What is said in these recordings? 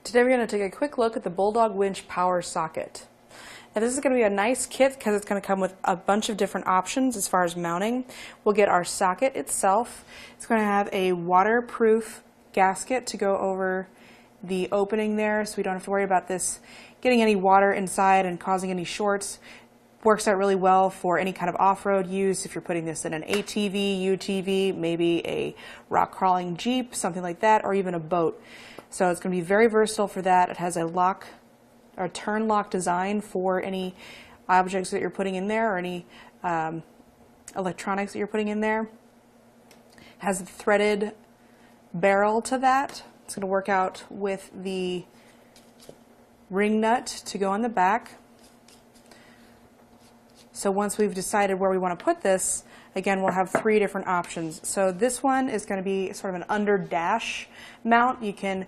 Today we're going to take a quick look at the Bulldog Winch Power Socket. Now this is going to be a nice kit because it's going to come with a bunch of different options as far as mounting. We'll get our socket itself. It's going to have a waterproof gasket to go over the opening there, so we don't have to worry about this getting any water inside and causing any shorts. Works out really well for any kind of off-road use. If you're putting this in an ATV, UTV, maybe a rock crawling Jeep, something like that, or even a boat. So it's going to be very versatile for that. It has a lock or turn lock design for any objects that you're putting in there or any electronics that you're putting in there. It has a threaded barrel to that. It's going to work out with the ring nut to go on the back. So once we've decided where we want to put this, again, we'll have three different options. So this one is going to be sort of an under dash mount. You can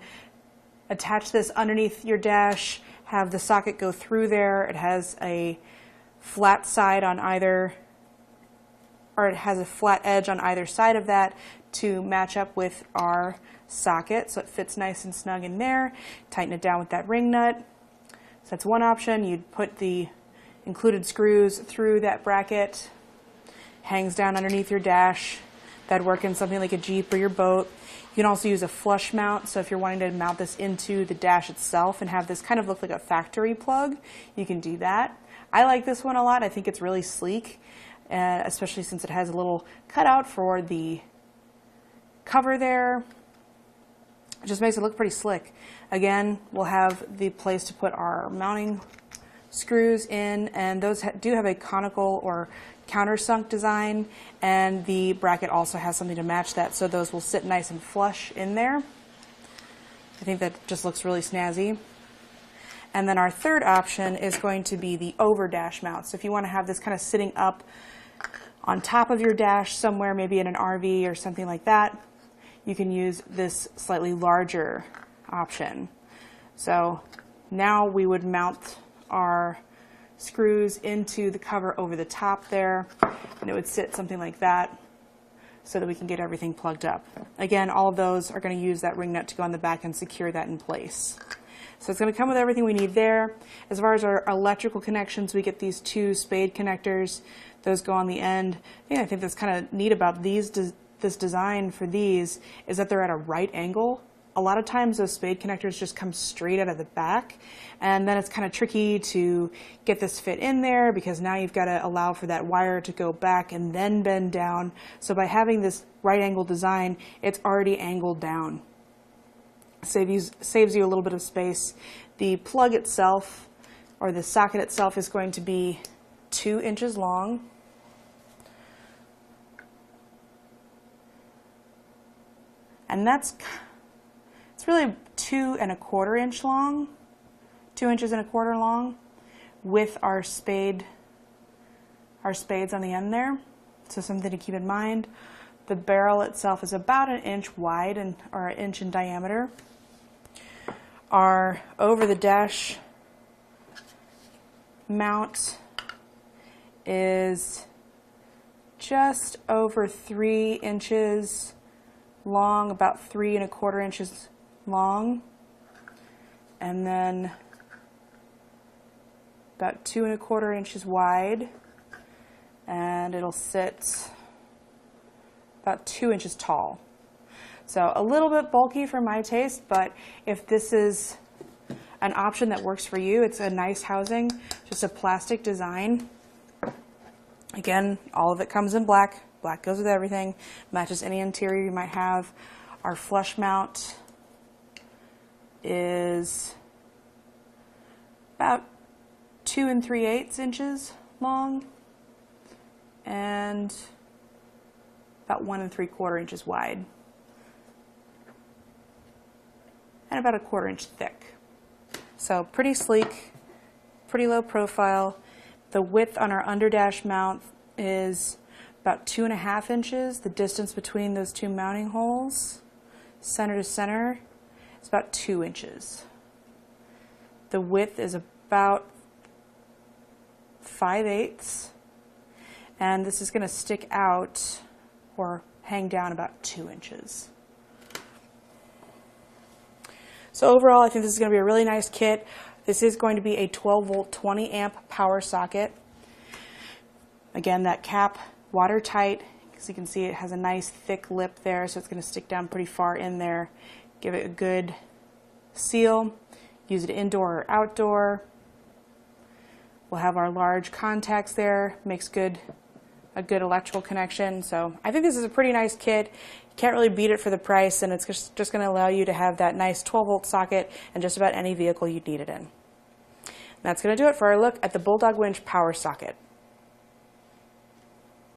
attach this underneath your dash, have the socket go through there. It has a flat side on either, or it has a flat edge on either side of that to match up with our socket. So it fits nice and snug in there. Tighten it down with that ring nut. So that's one option. You'd put the included screws through that bracket, hangs down underneath your dash. That'd work in something like a Jeep or your boat. You can also use a flush mount, so if you're wanting to mount this into the dash itself and have this kind of look like a factory plug, you can do that. I like this one a lot. I think it's really sleek, especially since it has a little cutout for the cover there. It just makes it look pretty slick. Again, we'll have the place to put our mounting screws in, and those do have a conical or countersunk design, and the bracket also has something to match that, so those will sit nice and flush in there. I think that just looks really snazzy. And then our third option is going to be the over dash mount. So if you want to have this kind of sitting up on top of your dash somewhere, maybe in an RV or something like that, you can use this slightly larger option. So now we would mount our screws into the cover over the top there, and it would sit something like that so that we can get everything plugged up. Again, all of those are going to use that ring nut to go on the back and secure that in place. So it's going to come with everything we need there. As far as our electrical connections, we get these two Spade connectors. Those go on the end. Yeah, I think that's kind of neat about this design for these is that they're at a right angle. A lot of times those Spade connectors just come straight out of the back, and then it's kind of tricky to get this fit in there because now you've got to allow for that wire to go back and then bend down. So by having this right angle design, it's already angled down. Saves you a little bit of space. The plug itself, or the socket itself, is going to be 2 inches long. And it's really 2 1/4 inch long, 2 inches and a quarter long, with our spades on the end there. So something to keep in mind. The barrel itself is about 1 inch wide or 1 inch in diameter. Our over the dash mount is just over 3 inches long, about 3 1/4 inches long, and then about 2 1/4 inches wide, and it'll sit about 2 inches tall. So a little bit bulky for my taste, but if this is an option that works for you, it's a nice housing, just a plastic design. Again, all of it comes in black. Black goes with everything, matches any interior you might have. Our flush mount is about 2 3/8 inches long and about 1 3/4 inches wide and about 1/4 inch thick. So pretty sleek, pretty low profile. The width on our underdash mount is about 2 1/2 inches. The distance between those two mounting holes, center to center, is about 2 inches. The width is about 5/8, and this is going to stick out or hang down about 2 inches. So overall, I think this is going to be a really nice kit. This is going to be a 12 volt 20 amp power socket. Again, that cap watertight. As you can see, it has a nice thick lip there, so it's going to stick down pretty far in there. Give it a good seal. Use it indoor or outdoor. We'll have our large contacts there. Makes a good electrical connection. So I think this is a pretty nice kit. You can't really beat it for the price, and it's just going to allow you to have that nice 12 volt socket in just about any vehicle you need it in. And that's going to do it for our look at the Bulldog Winch Power Socket.